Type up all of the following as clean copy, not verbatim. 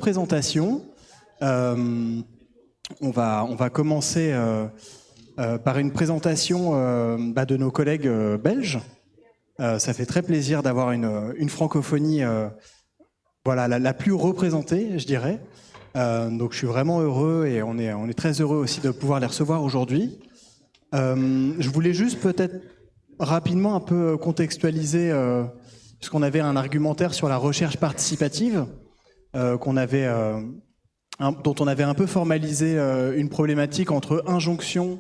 présentations. On va commencer par une présentation de nos collègues belges. Ça fait très plaisir d'avoir une francophonie la plus représentée, je dirais. Donc je suis vraiment heureux et on est très heureux aussi de pouvoir les recevoir aujourd'hui. Je voulais juste peut-être rapidement un peu contextualiser, puisqu'on avait un argumentaire sur la recherche participative, dont on avait un peu formalisé une problématique entre injonction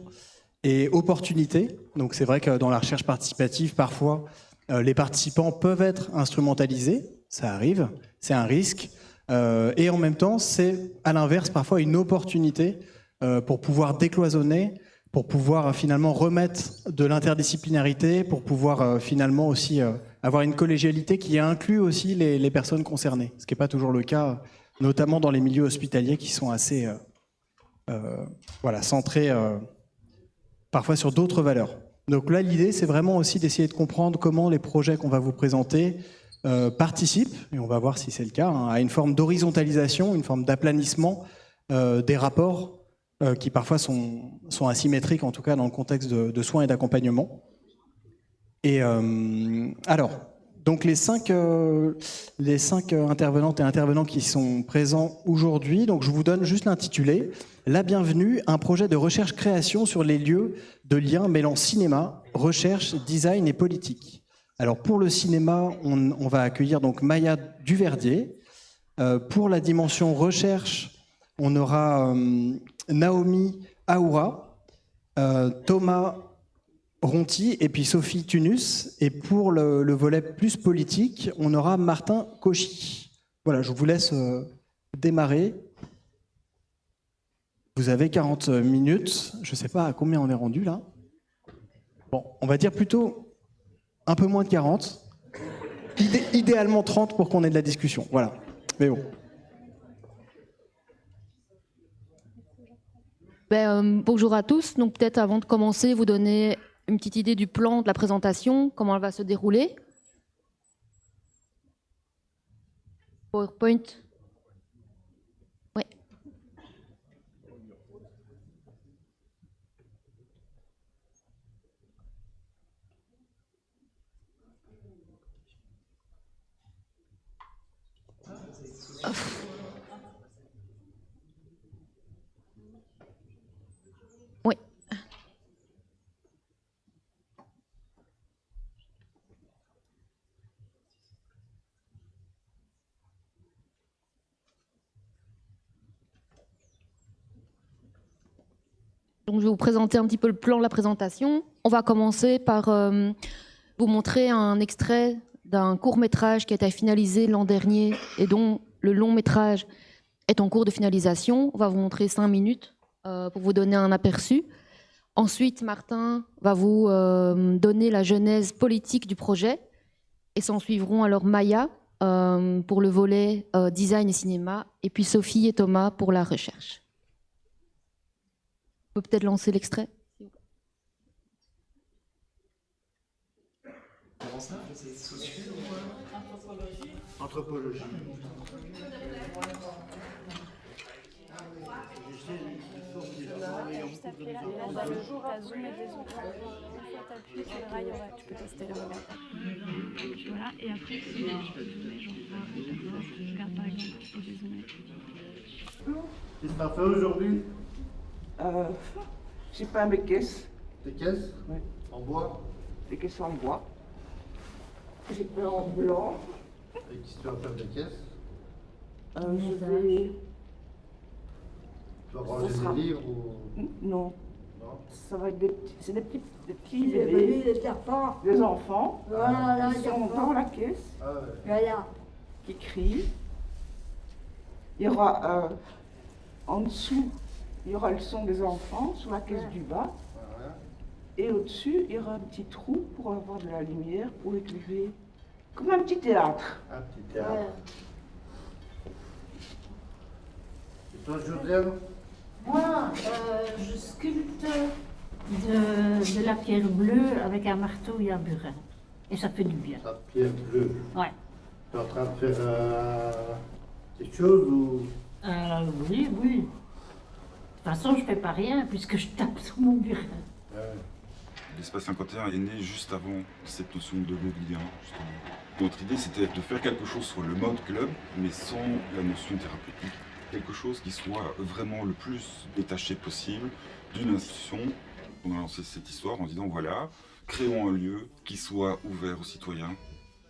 et opportunité. Donc c'est vrai que dans la recherche participative, parfois, les participants peuvent être instrumentalisés, ça arrive, c'est un risque, et en même temps, c'est à l'inverse parfois une opportunité pour pouvoir décloisonner, pour pouvoir finalement remettre de l'interdisciplinarité, pour pouvoir finalement aussi avoir une collégialité qui inclut aussi les personnes concernées, ce qui n'est pas toujours le cas, notamment dans les milieux hospitaliers qui sont assez centrés parfois sur d'autres valeurs. Donc là, l'idée, c'est vraiment aussi d'essayer de comprendre comment les projets qu'on va vous présenter participent, et on va voir si c'est le cas, à une forme d'horizontalisation, une forme d'aplanissement des rapports qui parfois sont asymétriques, en tout cas dans le contexte de soins et d'accompagnement. Et alors, donc les cinq intervenantes et intervenants qui sont présents aujourd'hui, donc je vous donne juste l'intitulé « La bienvenue, un projet de recherche-création sur les lieux de lien mêlant cinéma, recherche, design et politique ». Alors pour le cinéma, on va accueillir donc Maya Duverdier. Pour la dimension recherche, on aura Naomi Aoura, Thomas Ronti et puis Sophie Tunus. Et pour le volet plus politique, on aura Martin Cauchy. Voilà, je vous laisse démarrer. Vous avez 40 minutes. Je ne sais pas à combien on est rendu là. Bon, on va dire plutôt un peu moins de 40. Idéalement 30 pour qu'on ait de la discussion. Voilà. Mais bon. Bonjour à tous. Donc peut-être avant de commencer, vous donner une petite idée du plan de la présentation, comment elle va se dérouler. PowerPoint. Oui. Oui. Donc, je vais vous présenter un petit peu le plan de la présentation. On va commencer par vous montrer un extrait d'un court-métrage qui a été finalisé l'an dernier et dont le long-métrage est en cours de finalisation. On va vous montrer 5 minutes pour vous donner un aperçu. Ensuite, Martin va vous donner la genèse politique du projet et s'en suivront alors Maya pour le volet design et cinéma et puis Sophie et Thomas pour la recherche. On peut peut-être lancer l'extrait. Anthropologie. Juste après là, t'as zoom et dézoom. Une fois t'appuies sur le rail, tu peux tester le regard. Voilà, et après, si je peux zoomer, j'en vois une personne. Je regarde par exemple et dézoomer. Qu'est-ce que tu as fait aujourd'hui? J'ai peint mes caisses. Des caisses? Oui. En bois? Des caisses en bois. J'ai peint en blanc. Et qu'est-ce que tu vas faire des caisses? Je vais... Tu vas ranger des livres ou... Non. Non? Ça va être des petits... C'est des petits Les bébés, bébés, les enfants. des enfants. Voilà, Ils les sont enfants. dans la caisse, Ah ouais. Voilà. qui crient. Il y aura en dessous, il y aura le son des enfants sur la caisse du bas. Voilà. Et au-dessus, il y aura un petit trou pour avoir de la lumière, pour éclairer. Comme un petit théâtre. Un petit théâtre. Voilà. Et toi, Josiane? Moi, je sculpte de la pierre bleue avec un marteau et un burin. Et ça fait du bien. La pierre bleue. Ouais. Tu es en train de faire Quelque chose ou... Oui, oui. De toute façon, je fais pas rien puisque je tape sur mon bureau. L'espace 51 est né juste avant cette notion de mode lien, justement. Notre idée, c'était de faire quelque chose sur le mode club, mais sans la notion thérapeutique. Quelque chose qui soit vraiment le plus détaché possible d'une institution. On a lancé cette histoire en disant, voilà, créons un lieu qui soit ouvert aux citoyens,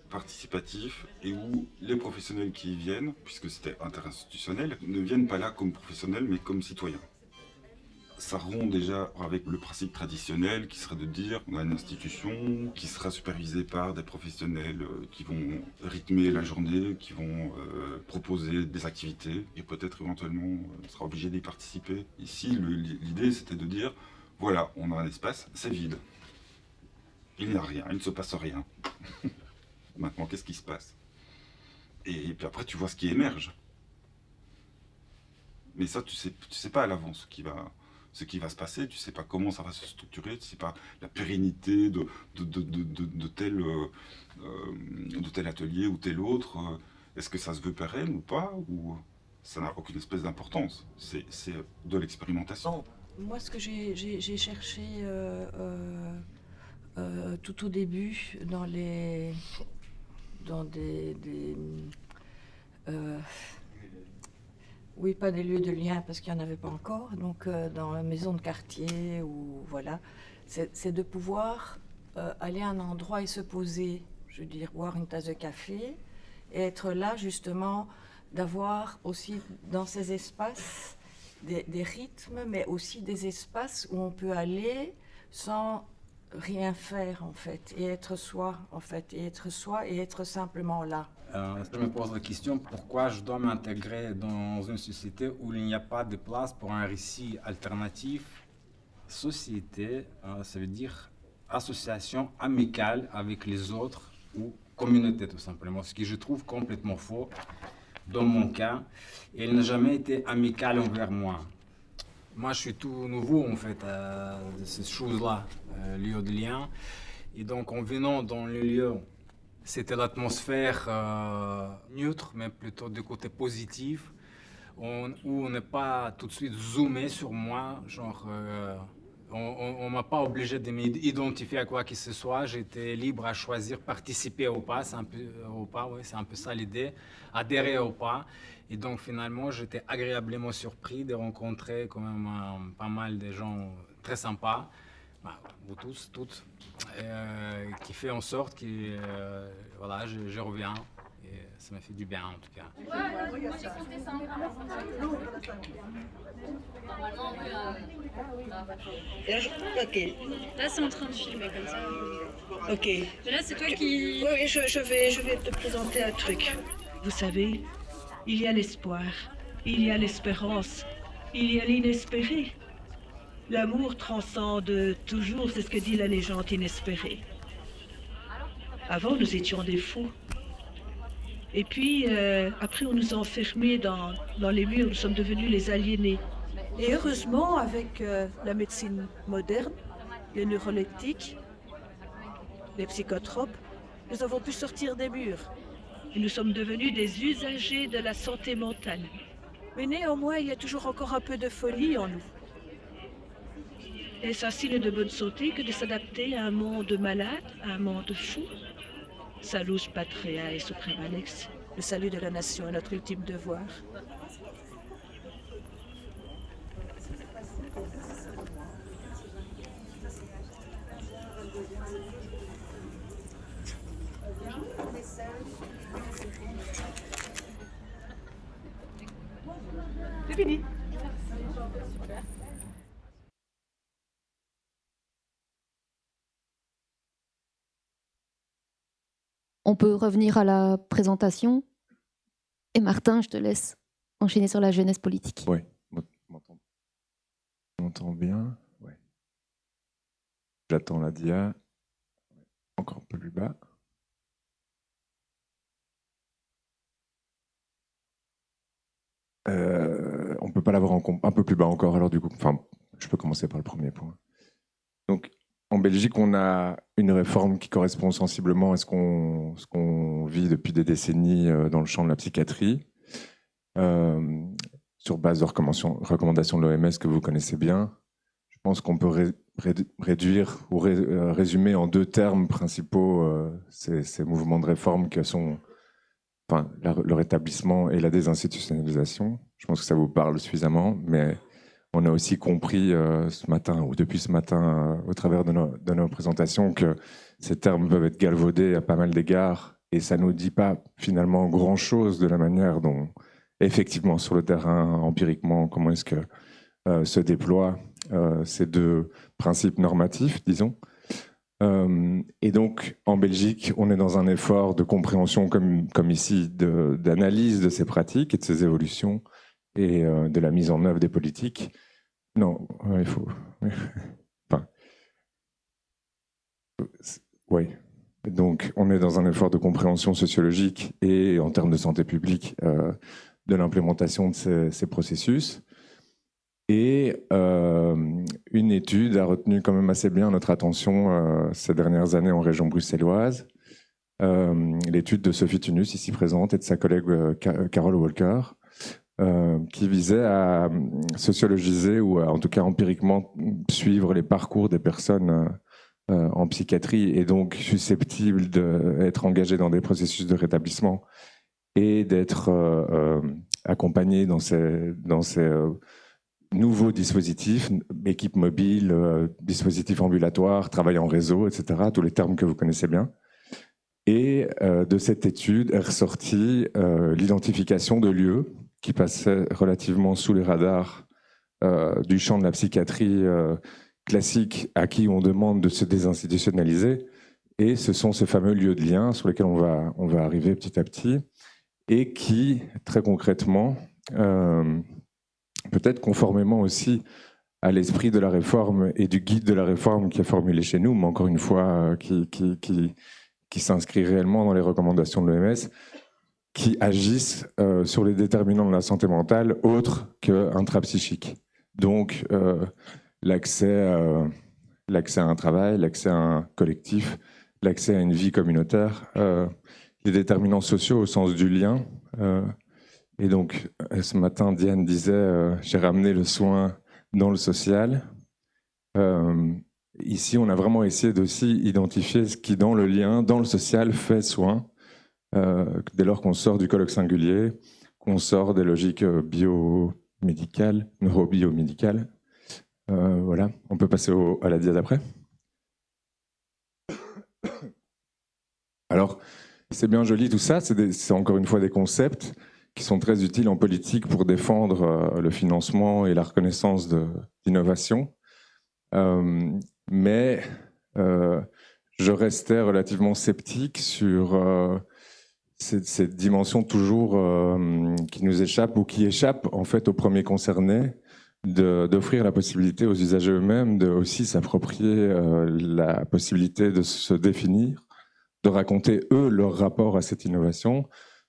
participatif, et où les professionnels qui y viennent, puisque c'était interinstitutionnel, ne viennent pas là comme professionnels, mais comme citoyens. Ça rompt déjà avec le principe traditionnel qui serait de dire on a une institution qui sera supervisée par des professionnels qui vont rythmer la journée, qui vont proposer des activités et peut-être éventuellement on sera obligé d'y participer. Ici, l'idée c'était de dire voilà, on a un espace, c'est vide. Il n'y a rien, il ne se passe rien. Maintenant, qu'est-ce qui se passe? Et puis après, tu vois ce qui émerge. Mais ça, tu sais pas à l'avance ce qui va se passer, tu sais pas comment ça va se structurer, tu sais pas la pérennité de tel atelier ou tel autre. Est-ce que ça se veut pérenne ou pas, ou ça n'a aucune espèce d'importance. C'est de l'expérimentation. Bon, moi, ce que j'ai cherché tout au début dans des oui, pas des lieux de lien parce qu'il n'y en avait pas encore, donc dans la maison de quartier ou voilà, c'est de pouvoir aller à un endroit et se poser, je veux dire, boire une tasse de café et être là justement, d'avoir aussi dans ces espaces des rythmes, mais aussi des espaces où on peut aller sans rien faire en fait, et être soi en fait, et être simplement là. Je me pose la question pourquoi je dois m'intégrer dans une société où il n'y a pas de place pour un récit alternatif. Société, ça veut dire association amicale avec les autres ou communauté tout simplement, ce que je trouve complètement faux dans mon cas. Et elle n'a jamais été amicale envers moi. Moi, je suis tout nouveau en fait de cette chose-là, lieu de lien. Et donc en venant dans le lieu, c'était l'atmosphère neutre, mais plutôt du côté positif, où on n'est pas tout de suite zoomé sur moi, genre on m'a pas obligé de m'identifier à quoi que ce soit, j'étais libre à choisir participer au pas, c'est un peu ça l'idée, adhérer au pas. Et donc finalement, j'étais agréablement surpris de rencontrer quand même pas mal de gens très sympas, vous tous, toutes, qui fait en sorte que voilà, je reviens et ça m'a fait du bien en tout cas. Ok. Là, c'est en train de filmer comme ça. Ok. Mais là, c'est toi qui... Oui, je vais te présenter un truc. Vous savez, il y a l'espoir, il y a l'espérance, il y a l'inespéré. L'amour transcende toujours, c'est ce que dit la légende inespérée. Avant, nous étions des fous. Et puis, après, on nous a enfermés dans les murs, nous sommes devenus les aliénés. Et heureusement, avec la médecine moderne, les neuroleptiques, les psychotropes, nous avons pu sortir des murs. Et nous sommes devenus des usagers de la santé mentale. Mais néanmoins, il y a toujours encore un peu de folie en nous. Est-ce un signe de bonne santé que de s'adapter à un monde malade, à un monde fou? Salus patria et suprema lex, le salut de la nation est notre ultime devoir. C'est fini. On peut revenir à la présentation. Et Martin, je te laisse enchaîner sur la jeunesse politique. Oui, on m'entend bien. Ouais. J'attends la dia. Encore un peu plus bas. On ne peut pas l'avoir un peu plus bas encore, alors du coup, enfin, je peux commencer par le premier point. Donc, en Belgique, on a une réforme qui correspond sensiblement à ce qu'on vit depuis des décennies dans le champ de la psychiatrie. sur base de recommandations de l'OMS que vous connaissez bien. Je pense qu'on peut réduire ou résumer en 2 termes principaux ces mouvements de réforme que sont le rétablissement et la désinstitutionnalisation. Je pense que ça vous parle suffisamment, mais on a aussi compris ce matin, ou depuis ce matin, au travers de nos présentations, que ces termes peuvent être galvaudés à pas mal d'égards, et ça ne nous dit pas finalement grand-chose de la manière dont, effectivement, sur le terrain, empiriquement, comment est-ce que se déploient ces 2 principes normatifs, disons. Et donc, en Belgique, on est dans un effort de compréhension, comme ici, d'analyse de ces pratiques et de ces évolutions, et de la mise en œuvre des politiques. Non, il faut... Enfin, oui. Donc, on est dans un effort de compréhension sociologique et, en termes de santé publique, de l'implémentation de ces processus. Et une étude a retenu quand même assez bien notre attention ces dernières années en région bruxelloise. L'étude de Sophie Tunus, ici présente, et de sa collègue Carole Walker, qui visait à sociologiser ou à, en tout cas empiriquement, suivre les parcours des personnes en psychiatrie et donc susceptibles d'être engagées dans des processus de rétablissement et d'être accompagnées dans ces nouveaux dispositifs, équipes mobiles, dispositifs ambulatoires, travail en réseau, etc., tous les termes que vous connaissez bien. Et de cette étude est ressortie l'identification de lieux qui passaient relativement sous les radars du champ de la psychiatrie classique à qui on demande de se désinstitutionnaliser. Et ce sont ces fameux lieux de lien sur lesquels on va arriver petit à petit et qui, très concrètement, peut-être conformément aussi à l'esprit de la réforme et du guide de la réforme qui est formulé chez nous, mais encore une fois, qui s'inscrit réellement dans les recommandations de l'OMS, qui agissent sur les déterminants de la santé mentale autres qu'intrapsychiques. Donc, l'accès à un travail, l'accès à un collectif, l'accès à une vie communautaire, les déterminants sociaux au sens du lien. Et donc, ce matin, Diane disait j'ai ramené le soin dans le social. Ici, on a vraiment essayé d'aussi identifier ce qui, dans le lien, dans le social, fait soin. Dès lors qu'on sort du colloque singulier, qu'on sort des logiques biomédicales, neurobiomédicales. Voilà, on peut passer à la dia d'après. Alors, c'est bien joli tout ça, c'est encore une fois des concepts qui sont très utiles en politique pour défendre le financement et la reconnaissance d'innovation. Mais je restais relativement sceptique sur cette dimension toujours qui nous échappe ou qui échappe en fait aux premiers concernés, d'offrir la possibilité aux usagers eux-mêmes de aussi s'approprier la possibilité de se définir, de raconter eux leur rapport à cette innovation,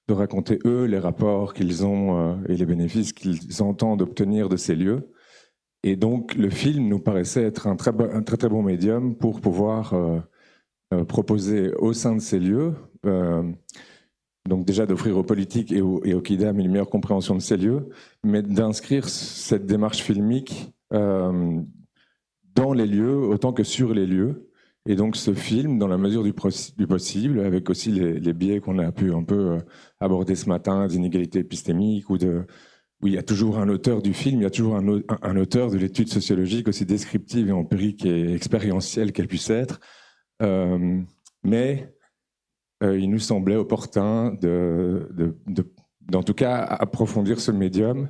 de raconter eux les rapports qu'ils ont et les bénéfices qu'ils entendent obtenir de ces lieux. Et donc le film nous paraissait être un très bon médium pour pouvoir proposer au sein de ces lieux, donc déjà d'offrir aux politiques et aux Kidam une meilleure compréhension de ces lieux, mais d'inscrire cette démarche filmique dans les lieux autant que sur les lieux. Et donc ce film, dans la mesure du possible, avec aussi les biais qu'on a pu un peu aborder ce matin, d'inégalités épistémiques, où il y a toujours un auteur du film, il y a toujours un auteur de l'étude sociologique, aussi descriptive et empirique et expérientielle qu'elle puisse être. Mais il nous semblait opportun d'en tout cas approfondir ce médium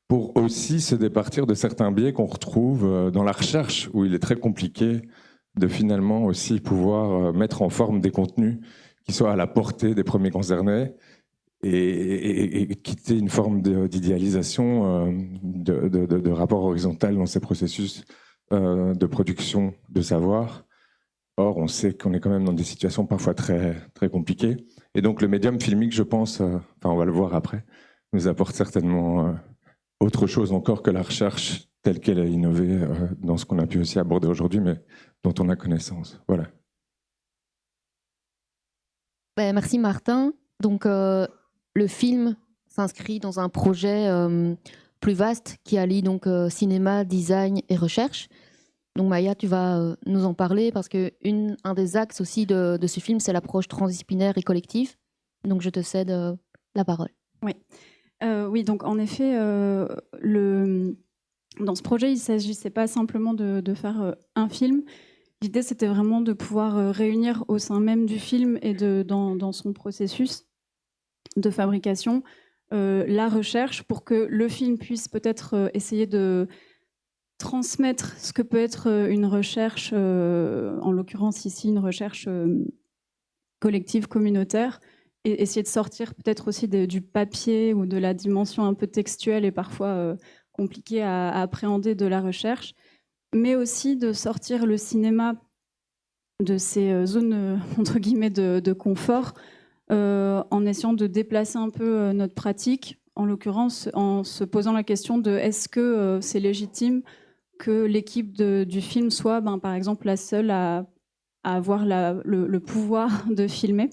pour aussi se départir de certains biais qu'on retrouve dans la recherche, où il est très compliqué de finalement aussi pouvoir mettre en forme des contenus qui soient à la portée des premiers concernés et quitter une forme d'idéalisation de rapport horizontal dans ces processus de production de savoir. Or, on sait qu'on est quand même dans des situations parfois très, très compliquées. Et donc, le médium filmique, je pense, on va le voir après, nous apporte certainement autre chose encore que la recherche telle qu'elle est innovée dans ce qu'on a pu aussi aborder aujourd'hui, mais dont on a connaissance. Voilà. Merci Martin. Donc, le film s'inscrit dans un projet plus vaste qui allie donc cinéma, design et recherche. Donc Maya, tu vas nous en parler parce que un des axes aussi de ce film, c'est l'approche transdisciplinaire et collective. Donc je te cède la parole. Oui. Oui, donc en effet, dans ce projet, il ne s'agissait pas simplement de faire un film. L'idée, c'était vraiment de pouvoir réunir au sein même du film et dans son processus de fabrication la recherche pour que le film puisse peut-être essayer de transmettre ce que peut être une recherche, en l'occurrence ici une recherche collective, communautaire, et essayer de sortir peut-être aussi du papier ou de la dimension un peu textuelle et parfois compliquée à appréhender de la recherche, mais aussi de sortir le cinéma de ces zones entre guillemets de confort en essayant de déplacer un peu notre pratique, en l'occurrence en se posant la question de est-ce que c'est légitime que l'équipe du film soit par exemple la seule à avoir le pouvoir de filmer.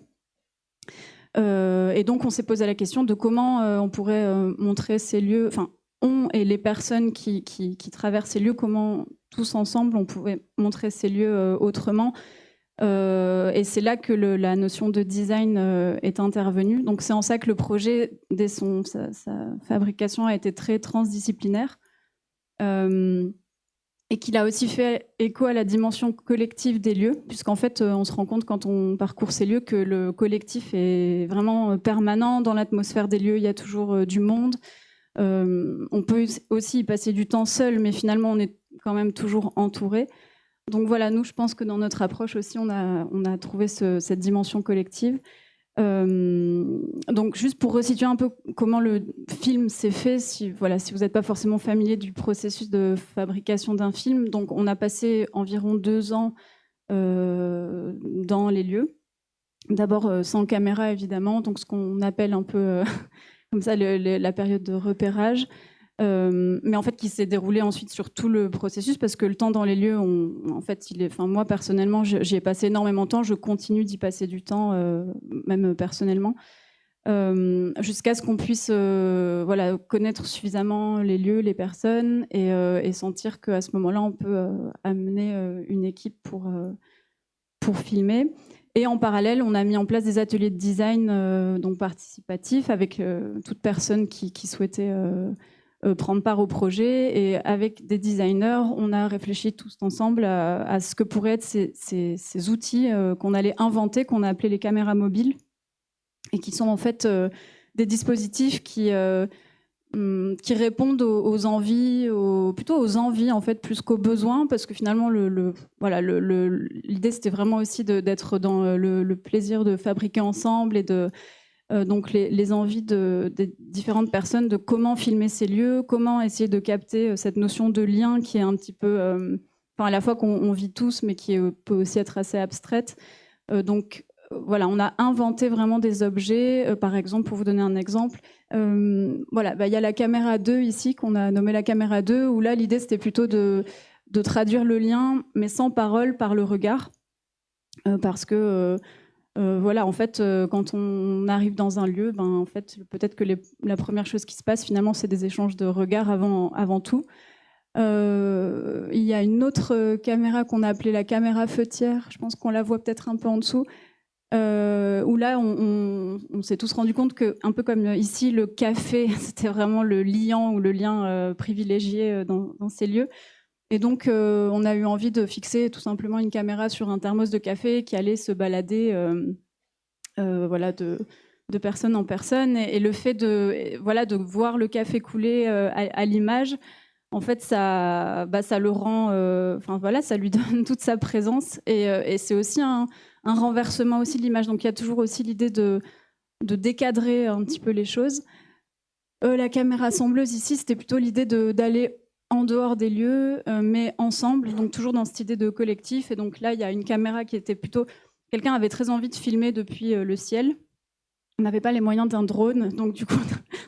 Et donc on s'est posé la question de comment on pourrait montrer ces lieux, enfin et les personnes qui traversent ces lieux, comment tous ensemble on pouvait montrer ces lieux autrement. Et c'est là que la notion de design est intervenue. Donc c'est en ça que le projet, dès sa fabrication, a été très transdisciplinaire. Et qu'il a aussi fait écho à la dimension collective des lieux, puisqu'en fait, on se rend compte quand on parcourt ces lieux que le collectif est vraiment permanent dans l'atmosphère des lieux. Il y a toujours du monde. On peut aussi y passer du temps seul, mais finalement, on est quand même toujours entouré. Donc voilà, nous, je pense que dans notre approche aussi, on a trouvé cette dimension collective. Donc juste pour resituer un peu comment le film s'est fait, si vous n'êtes pas forcément familier du processus de fabrication d'un film, donc on a passé environ 2 ans dans les lieux. D'abord sans caméra évidemment, donc ce qu'on appelle un peu comme ça la période de repérage. Mais en fait qui s'est déroulé ensuite sur tout le processus parce que le temps dans les lieux, moi personnellement j'y ai passé énormément de temps, je continue d'y passer du temps, même personnellement, jusqu'à ce qu'on puisse connaître suffisamment les lieux, les personnes et sentir qu'à ce moment-là on peut amener une équipe pour filmer. Et en parallèle, on a mis en place des ateliers de design donc participatifs avec toute personne qui souhaitait prendre part au projet, et avec des designers, on a réfléchi tous ensemble à ce que pourraient être ces outils qu'on allait inventer, qu'on a appelés les caméras mobiles, et qui sont en fait des dispositifs qui répondent aux envies, plutôt aux envies en fait plus qu'aux besoins, parce que finalement l'idée c'était vraiment aussi d'être dans le plaisir de fabriquer ensemble et donc les envies des différentes personnes de comment filmer ces lieux, comment essayer de capter cette notion de lien qui est un petit peu, à la fois qu'on vit tous, mais qui peut aussi être assez abstraite. Donc voilà, on a inventé vraiment des objets. Par exemple, pour vous donner un exemple, il y a la caméra 2 ici, qu'on a nommée la caméra 2, où là l'idée c'était plutôt de traduire le lien, mais sans parole, par le regard, parce que en fait, quand on arrive dans un lieu, en fait, peut-être que la première chose qui se passe, finalement, c'est des échanges de regards avant tout. Il y a une autre caméra qu'on a appelée la caméra feuetière, je pense qu'on la voit peut-être un peu en dessous, où là, on s'est tous rendu compte que, un peu comme ici, le café, c'était vraiment le liant ou le lien privilégié dans ces lieux. Et donc, on a eu envie de fixer tout simplement une caméra sur un thermos de café qui allait se balader de personne en personne. Et le fait de voir le café couler à l'image, en fait, ça le rend... ça lui donne toute sa présence. Et c'est aussi un renversement aussi de l'image. Donc, il y a toujours aussi l'idée de décadrer un petit peu les choses. La caméra assembleuse, ici, c'était plutôt l'idée d'aller en dehors des lieux, mais ensemble, donc toujours dans cette idée de collectif. Et donc là, il y a une caméra qui était plutôt... Quelqu'un avait très envie de filmer depuis le ciel. On n'avait pas les moyens d'un drone, donc du coup,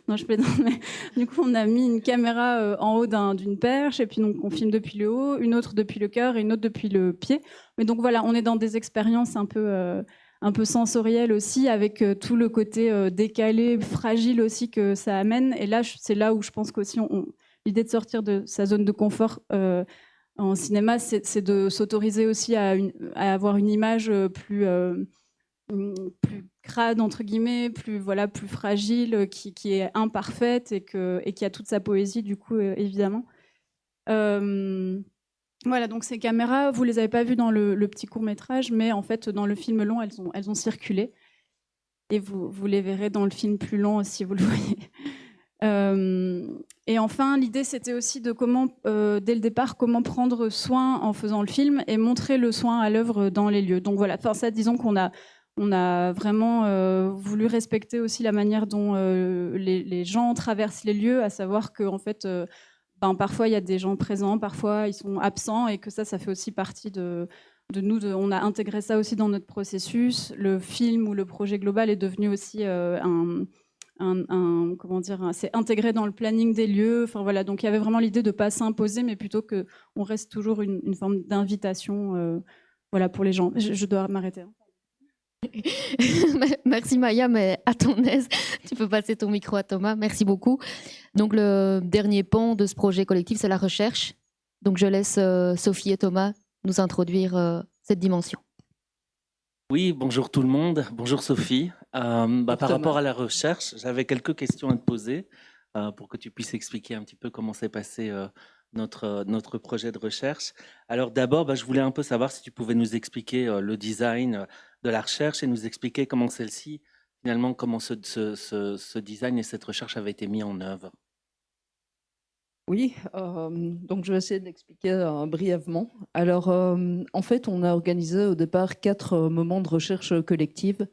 non, je plaisante, mais du coup, on a mis une caméra en haut d'une perche, et puis donc on filme depuis le haut, une autre depuis le cœur et une autre depuis le pied. Mais donc voilà, on est dans des expériences un peu un peu sensoriel aussi, avec tout le côté décalé, fragile aussi que ça amène. Et là, c'est là où je pense qu'aussi l'idée de sortir de sa zone de confort en cinéma, c'est de s'autoriser aussi à avoir une image plus crade, entre guillemets, plus fragile, qui est imparfaite et qui a toute sa poésie, du coup, évidemment. Voilà, donc ces caméras, vous les avez pas vues dans le petit court-métrage, mais en fait, dans le film long, elles ont circulé. Et vous les verrez dans le film plus long, si vous le voyez. Et enfin, l'idée, c'était aussi de dès le départ, comment prendre soin en faisant le film et montrer le soin à l'œuvre dans les lieux. Donc voilà, enfin ça, disons qu'on a vraiment voulu respecter aussi la manière dont les gens traversent les lieux, à savoir que en fait, parfois il y a des gens présents, parfois ils sont absents, et que ça fait aussi partie de nous. On a intégré ça aussi dans notre processus. Le film ou le projet global est devenu aussi c'est intégré dans le planning des lieux. Enfin voilà, donc il y avait vraiment l'idée de pas s'imposer, mais plutôt que on reste toujours une forme d'invitation, voilà, pour les gens. Je dois m'arrêter. Merci Maya, mais à ton aise, tu peux passer ton micro à Thomas. Merci beaucoup. Donc le dernier pan de ce projet collectif, c'est la recherche. Donc je laisse Sophie et Thomas nous introduire cette dimension. Oui, bonjour tout le monde. Bonjour Sophie. Par rapport à la recherche, j'avais quelques questions à te poser pour que tu puisses expliquer un petit peu comment s'est passé notre projet de recherche. Alors d'abord, je voulais un peu savoir si tu pouvais nous expliquer le design de la recherche et nous expliquer comment celle-ci, finalement, comment ce design et cette recherche avaient été mis en œuvre. Oui, donc je vais essayer d'expliquer brièvement. Alors, en fait, on a organisé au départ 4 moments de recherche collective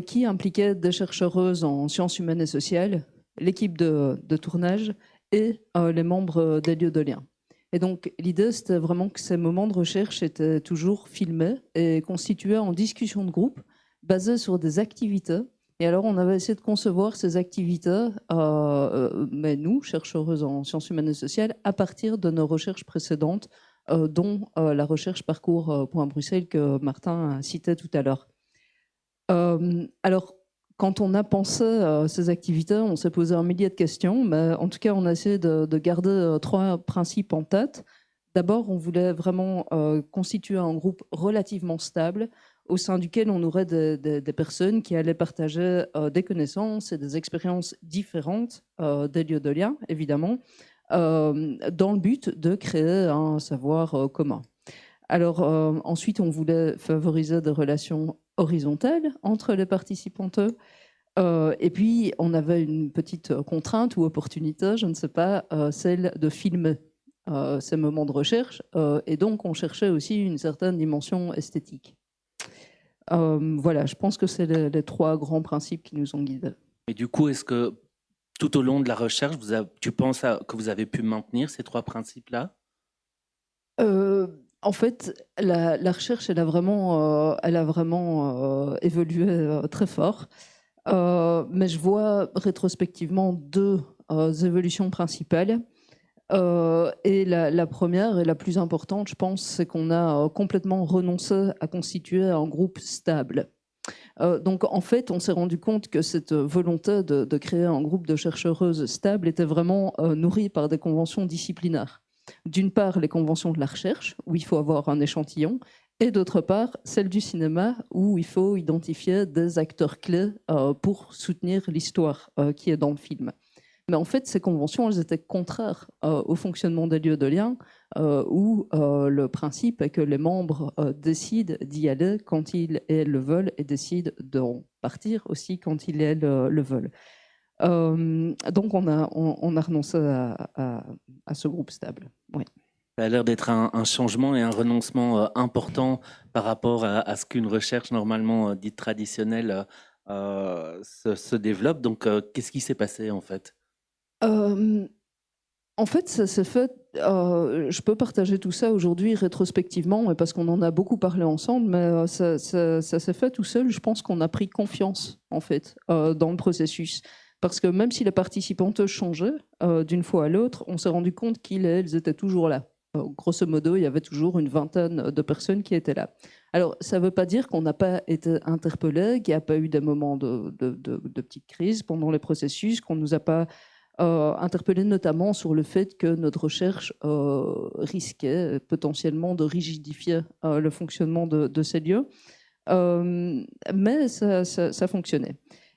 qui impliquaient des chercheuses en sciences humaines et sociales, l'équipe de tournage et les membres des lieux de lien. Et donc, l'idée, c'était vraiment que ces moments de recherche étaient toujours filmés et constitués en discussion de groupe, basés sur des activités. Et alors, on avait essayé de concevoir ces activités, mais nous, chercheuses en sciences humaines et sociales, à partir de nos recherches précédentes, dont la recherche Parcours.Bruxelles que Martin citait tout à l'heure. Alors, quand on a pensé ces activités, on s'est posé un millier de questions, mais en tout cas, on a essayé de garder 3 principes en tête. D'abord, on voulait vraiment constituer un groupe relativement stable, au sein duquel on aurait des personnes qui allaient partager des connaissances et des expériences différentes des lieux de lien, évidemment, dans le but de créer un savoir commun. Alors ensuite, on voulait favoriser des relations horizontales entre les participantes. Et puis, on avait une petite contrainte ou opportunité, je ne sais pas, celle de filmer ces moments de recherche. Et donc, on cherchait aussi une certaine dimension esthétique. Voilà, je pense que c'est les 3 grands principes qui nous ont guidés. Et du coup, est-ce que tout au long de la recherche, tu penses que vous avez pu maintenir ces 3 principes-là ? En fait, la recherche, elle a vraiment évolué très fort. Mais je vois rétrospectivement 2 évolutions principales. Et la première et la plus importante, je pense, c'est qu'on a complètement renoncé à constituer un groupe stable. Donc, en fait, on s'est rendu compte que cette volonté de créer un groupe de chercheuses stable était vraiment nourrie par des conventions disciplinaires. D'une part, les conventions de la recherche, où il faut avoir un échantillon, et d'autre part, celle du cinéma, où il faut identifier des acteurs clés pour soutenir l'histoire qui est dans le film. Mais en fait, ces conventions, elles étaient contraires au fonctionnement des lieux de lien, où le principe est que les membres décident d'y aller quand ils le veulent et décident d'en partir aussi quand ils le veulent. Donc, on a renoncé à ce groupe stable. Oui. Ça a l'air d'être un changement et un renoncement important par rapport à ce qu'une recherche normalement dite traditionnelle se développe. Donc, qu'est-ce qui s'est passé en fait ? En fait, ça s'est fait. Je peux partager tout ça aujourd'hui rétrospectivement, parce qu'on en a beaucoup parlé ensemble, mais ça s'est fait tout seul. Je pense qu'on a pris confiance en fait dans le processus, parce que même si les participantes changeaient d'une fois à l'autre, on s'est rendu compte qu'ils et elles étaient toujours là. Grosso modo, il y avait toujours une vingtaine de personnes qui étaient là. Alors, ça ne veut pas dire qu'on n'a pas été interpellé, qu'il n'y a pas eu des moments de petite crise pendant les processus, qu'on ne nous a pas interpellé notamment sur le fait que notre recherche risquait potentiellement de rigidifier le fonctionnement de ces lieux. Mais ça fonctionnait.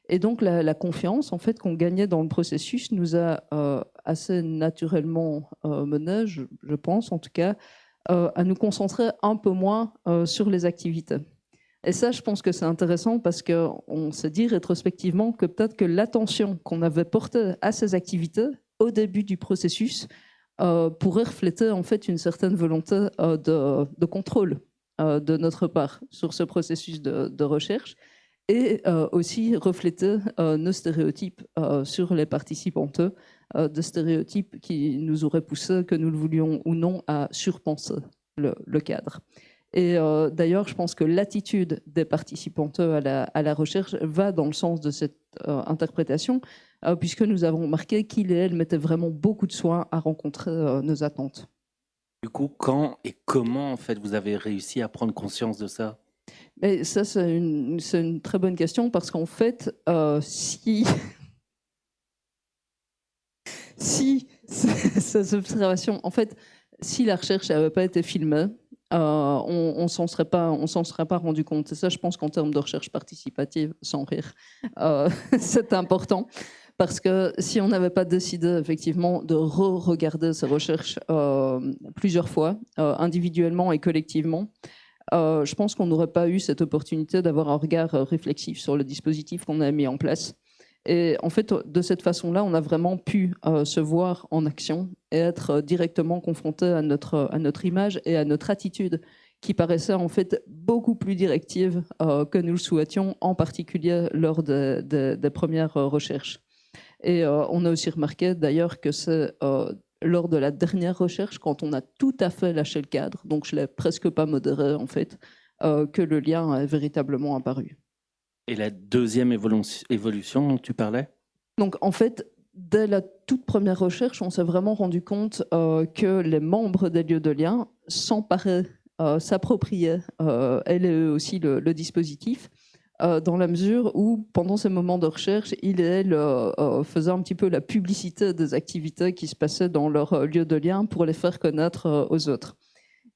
Et donc la confiance en fait, qu'on gagnait dans le processus nous a assez naturellement mené, je pense en tout cas, à nous concentrer un peu moins sur les activités. Et ça, je pense que c'est intéressant parce qu'on s'est dit rétrospectivement que peut-être que l'attention qu'on avait portée à ces activités au début du processus pourrait refléter en fait une certaine volonté de contrôle de notre part sur ce processus de recherche et aussi refléter nos stéréotypes sur les participantes, des stéréotypes qui nous auraient poussé, que nous le voulions ou non, à surpenser le cadre. Et d'ailleurs, je pense que l'attitude des participantes à la recherche va dans le sens de cette interprétation, puisque nous avons remarqué qu'ils et elles mettaient vraiment beaucoup de soin à rencontrer nos attentes. Du coup, quand et comment en fait vous avez réussi à prendre conscience de ça? Mais ça, c'est une très bonne question parce qu'en fait, si ces observations, en fait, si la recherche n'avait pas été filmée, on s'en serait pas rendu compte. Et ça, je pense qu'en termes de recherche participative, sans rire, c'est important. Parce que si on n'avait pas décidé effectivement de re-regarder ces recherches plusieurs fois, individuellement et collectivement, je pense qu'on n'aurait pas eu cette opportunité d'avoir un regard réflexif sur le dispositif qu'on a mis en place. Et en fait, de cette façon-là, on a vraiment pu se voir en action et être directement confronté à notre image et à notre attitude qui paraissait en fait beaucoup plus directive que nous le souhaitions, en particulier lors des premières recherches. Et on a aussi remarqué d'ailleurs que c'est lors de la dernière recherche, quand on a tout à fait lâché le cadre, donc je ne l'ai presque pas modéré en fait, que le lien est véritablement apparu. Et la deuxième évolution dont tu parlais? Donc en fait, dès la toute première recherche, on s'est vraiment rendu compte que les membres des lieux de lien s'emparaient, s'appropriaient, elles et eux aussi, le dispositif, dans la mesure où, pendant ces moments de recherche, ils et elles faisaient un petit peu la publicité des activités qui se passaient dans leur lieu de lien pour les faire connaître aux autres.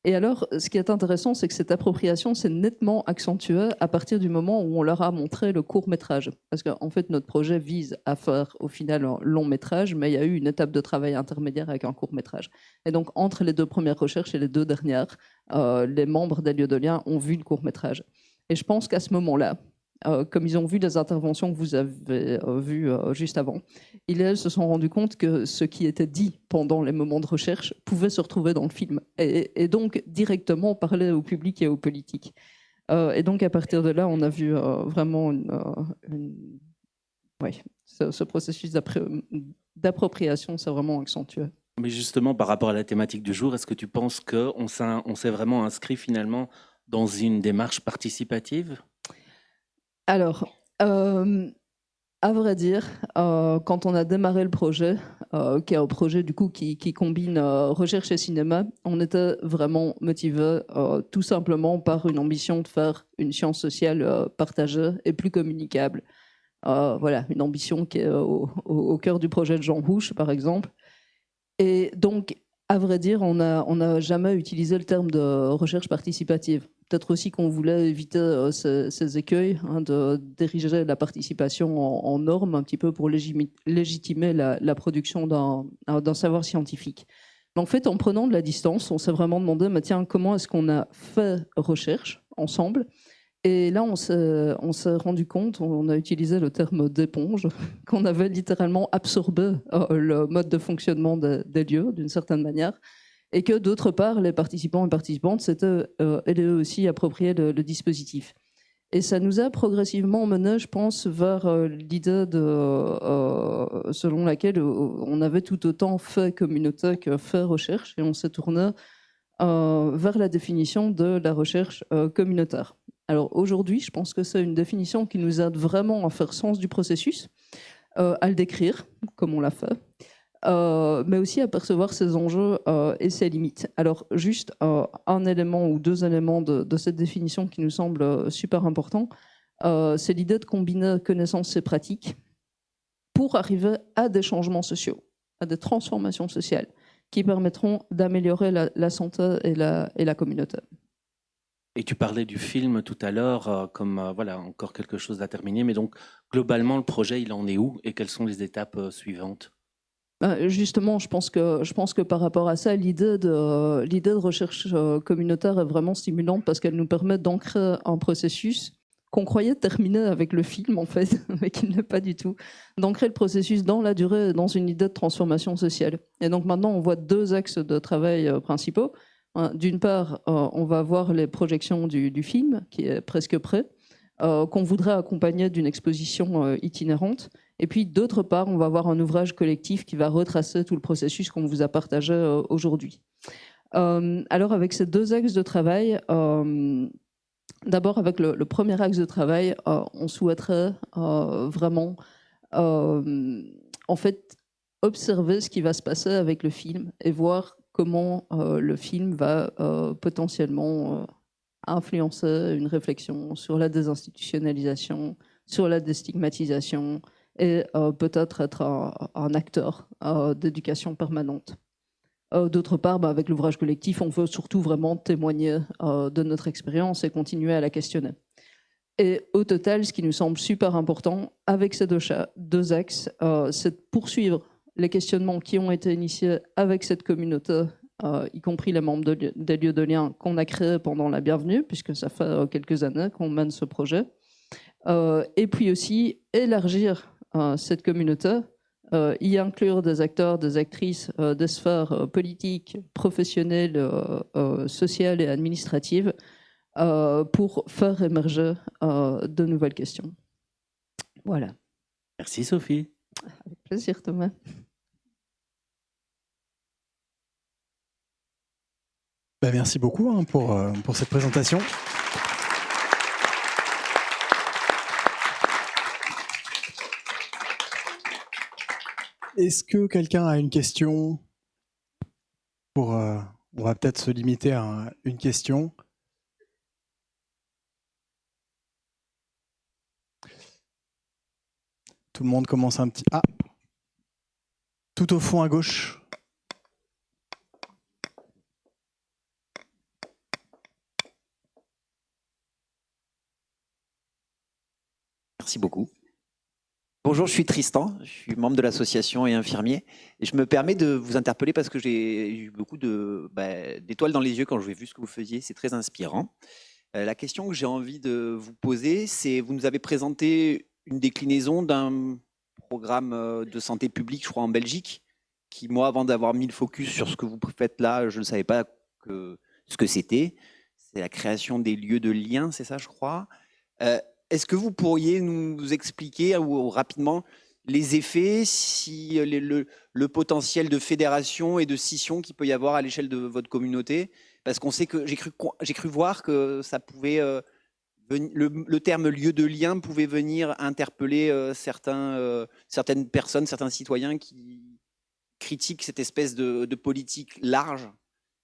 Et alors, ce qui est intéressant, c'est que cette appropriation s'est nettement accentuée à partir du moment où on leur a montré le court-métrage. Parce qu'en fait, notre projet vise à faire au final un long-métrage, mais il y a eu une étape de travail intermédiaire avec un court-métrage. Et donc, entre les deux premières recherches et les deux dernières, les membres des lieux de lien ont vu le court-métrage. Et je pense qu'à ce moment-là, comme ils ont vu les interventions que vous avez vues juste avant, ils et elles se sont rendus compte que ce qui était dit pendant les moments de recherche pouvait se retrouver dans le film et donc directement parler au public et aux politiques. Et donc à partir de là, on a vu vraiment ce processus d'appropriation s'est vraiment accentué. Mais justement, par rapport à la thématique du jour, est-ce que tu penses qu'on s'est vraiment inscrit finalement dans une démarche participative ? Alors, à vrai dire, quand on a démarré le projet, qui est un projet du coup qui combine recherche et cinéma, on était vraiment motivé tout simplement par une ambition de faire une science sociale partagée et plus communicable. Voilà, une ambition qui est au cœur du projet de Jean Rouch, par exemple. Et donc, à vrai dire, on n'a jamais utilisé le terme de recherche participative. Peut-être aussi qu'on voulait éviter ces écueils, de diriger la participation en norme un petit peu pour légitimer la production d'un savoir scientifique. Mais en fait, en prenant de la distance, on s'est vraiment demandé, mais tiens, comment est-ce qu'on a fait recherche ensemble ? Et là, on s'est rendu compte, on a utilisé le terme d'éponge, qu'on avait littéralement absorbé le mode de fonctionnement des lieux, d'une certaine manière, et que d'autre part, les participants et participantes s'étaient eux aussi approprié le dispositif. Et ça nous a progressivement mené, je pense, vers l'idée selon laquelle on avait tout autant fait communauté que fait recherche, et on s'est tourné vers la définition de la recherche communautaire. Alors aujourd'hui, je pense que c'est une définition qui nous aide vraiment à faire sens du processus, à le décrire, comme on l'a fait, mais aussi à percevoir ses enjeux et ses limites. Alors, juste un élément ou deux éléments de cette définition qui nous semble super important, c'est l'idée de combiner connaissances et pratiques pour arriver à des changements sociaux, à des transformations sociales qui permettront d'améliorer la santé et la communauté. Et tu parlais du film tout à l'heure, comme voilà, encore quelque chose à terminer, mais donc globalement, le projet, il en est où et quelles sont les étapes suivantes? Justement, je pense que par rapport à ça, l'idée de recherche communautaire est vraiment stimulante parce qu'elle nous permet d'ancrer un processus qu'on croyait terminé avec le film, en fait, mais qui ne l'est pas du tout, d'ancrer le processus dans la durée, dans une idée de transformation sociale. Et donc maintenant, on voit deux axes de travail principaux. D'une part, on va voir les projections du film, qui est presque prêt, qu'on voudrait accompagner d'une exposition itinérante. Et puis, d'autre part, on va avoir un ouvrage collectif qui va retracer tout le processus qu'on vous a partagé aujourd'hui. Alors, avec ces deux axes de travail, d'abord, avec le premier axe de travail, on souhaiterait vraiment, en fait, observer ce qui va se passer avec le film et voir comment le film va potentiellement influencer une réflexion sur la désinstitutionnalisation, sur la déstigmatisation et peut-être être un acteur d'éducation permanente. D'autre part, avec l'ouvrage collectif, on veut surtout vraiment témoigner de notre expérience et continuer à la questionner. Et au total, ce qui nous semble super important avec ces deux axes, c'est de poursuivre les questionnements qui ont été initiés avec cette communauté, y compris les membres des lieux de lien qu'on a créés pendant la bienvenue, puisque ça fait quelques années qu'on mène ce projet. Et puis aussi élargir cette communauté, y inclure des acteurs, des actrices des sphères politiques, professionnelles, sociales et administratives pour faire émerger de nouvelles questions. Voilà. Merci Sophie. Avec plaisir Thomas. Merci beaucoup pour cette présentation. Est-ce que quelqu'un a une question on va peut-être se limiter à une question. Tout le monde commence un petit... Ah, tout au fond à gauche. Merci beaucoup. Bonjour, je suis Tristan, je suis membre de l'association et infirmier. Et je me permets de vous interpeller parce que j'ai eu beaucoup d'étoiles dans les yeux quand j'ai vu ce que vous faisiez. C'est très inspirant. La question que j'ai envie de vous poser, c'est vous nous avez présenté une déclinaison d'un programme de santé publique, je crois, en Belgique, qui, moi, avant d'avoir mis le focus sur ce que vous faites là, je ne savais pas ce que c'était. C'est la création des lieux de lien, c'est ça, je crois. Est-ce que vous pourriez nous expliquer ou rapidement les effets, si le potentiel de fédération et de scission qu'il peut y avoir à l'échelle de votre communauté? Parce qu'on sait que j'ai cru voir que ça pouvait le terme lieu de lien pouvait venir interpeller certaines personnes, certains citoyens qui critiquent cette espèce de politique large.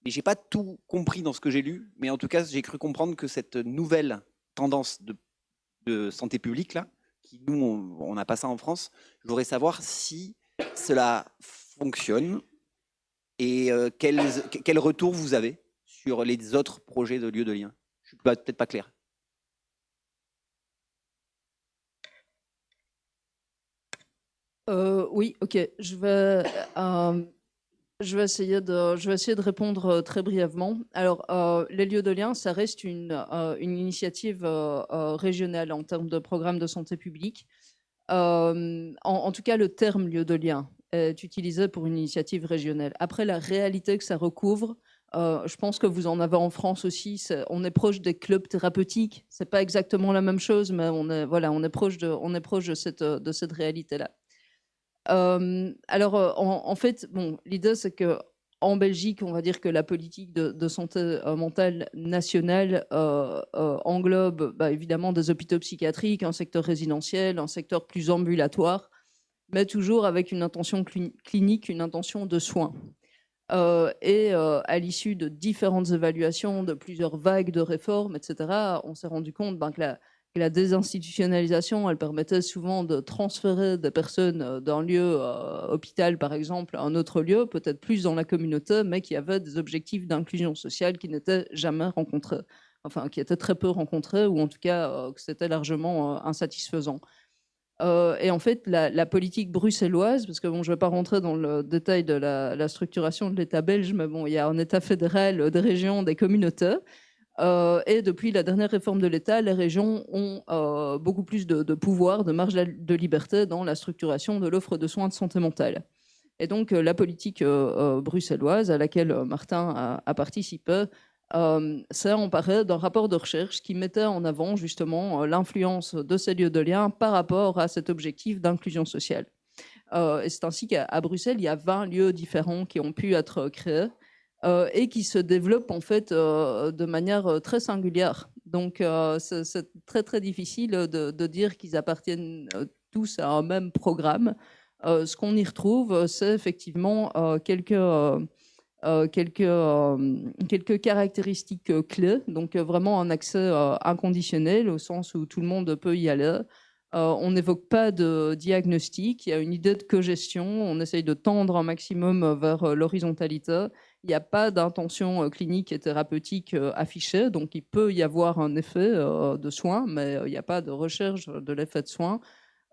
Et j'ai pas tout compris dans ce que j'ai lu, mais en tout cas j'ai cru comprendre que cette nouvelle tendance de santé publique, là, qui nous, on n'a pas ça en France. Je voudrais savoir si cela fonctionne et quel retour vous avez sur les autres projets de lieux de lien. Je ne suis peut-être pas clair. Oui, ok. Je vais essayer de répondre très brièvement. Alors, les lieux de lien, ça reste une initiative régionale en termes de programme de santé publique. En tout cas, le terme lieu de lien est utilisé pour une initiative régionale. Après, la réalité que ça recouvre, je pense que vous en avez en France aussi. On est proche des clubs thérapeutiques. C'est pas exactement la même chose, mais on est proche de cette réalité-là. Alors, en fait, l'idée, c'est que en Belgique, on va dire que la politique de santé mentale nationale englobe évidemment des hôpitaux psychiatriques, un secteur résidentiel, un secteur plus ambulatoire. mais toujours avec une intention clinique, une intention de soins. À l'issue de différentes évaluations, de plusieurs vagues de réformes, etc., on s'est rendu compte que la désinstitutionnalisation, elle permettait souvent de transférer des personnes d'un lieu, hôpital par exemple, à un autre lieu, peut-être plus dans la communauté, mais qui avait des objectifs d'inclusion sociale qui n'étaient jamais rencontrés, enfin qui étaient très peu rencontrés, ou en tout cas que c'était largement insatisfaisant. Et en fait, la politique bruxelloise, parce que bon, je ne vais pas rentrer dans le détail de la structuration de l'État belge, mais bon, il y a un État fédéral, des régions, des communautés. Et depuis la dernière réforme de l'État, les régions ont beaucoup plus de pouvoir, de marge de liberté dans la structuration de l'offre de soins de santé mentale. Et donc, la politique bruxelloise, à laquelle Martin a participé, s'est emparé d'un rapport de recherche qui mettait en avant justement l'influence de ces lieux de lien par rapport à cet objectif d'inclusion sociale. Et c'est ainsi qu'à Bruxelles, il y a 20 lieux différents qui ont pu être créés et qui se développent en fait de manière très singulière. Donc c'est très très difficile de dire qu'ils appartiennent tous à un même programme. Ce qu'on y retrouve, c'est effectivement quelques caractéristiques clés, donc vraiment un accès inconditionnel au sens où tout le monde peut y aller. On n'évoque pas de diagnostic, il y a une idée de cogestion, on essaye de tendre un maximum vers l'horizontalité. Il n'y a pas d'intention clinique et thérapeutique affichée, donc il peut y avoir un effet de soin, mais il n'y a pas de recherche de l'effet de soin.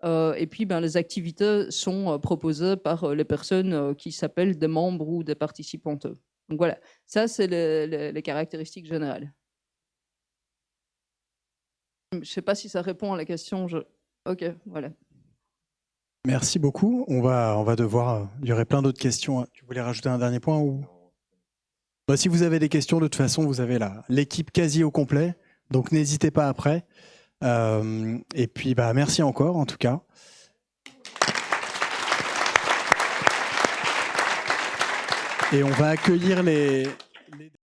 Et puis, les activités sont proposées par les personnes qui s'appellent des membres ou des participantes. Donc voilà, ça, c'est les caractéristiques générales. Je ne sais pas si ça répond à la question. Ok, voilà. Merci beaucoup. On va devoir... Il y aurait plein d'autres questions. Tu voulais rajouter un dernier point ou... Si vous avez des questions, de toute façon, vous avez l'équipe quasi au complet. Donc, n'hésitez pas après. Et puis, merci encore, en tout cas. Et on va accueillir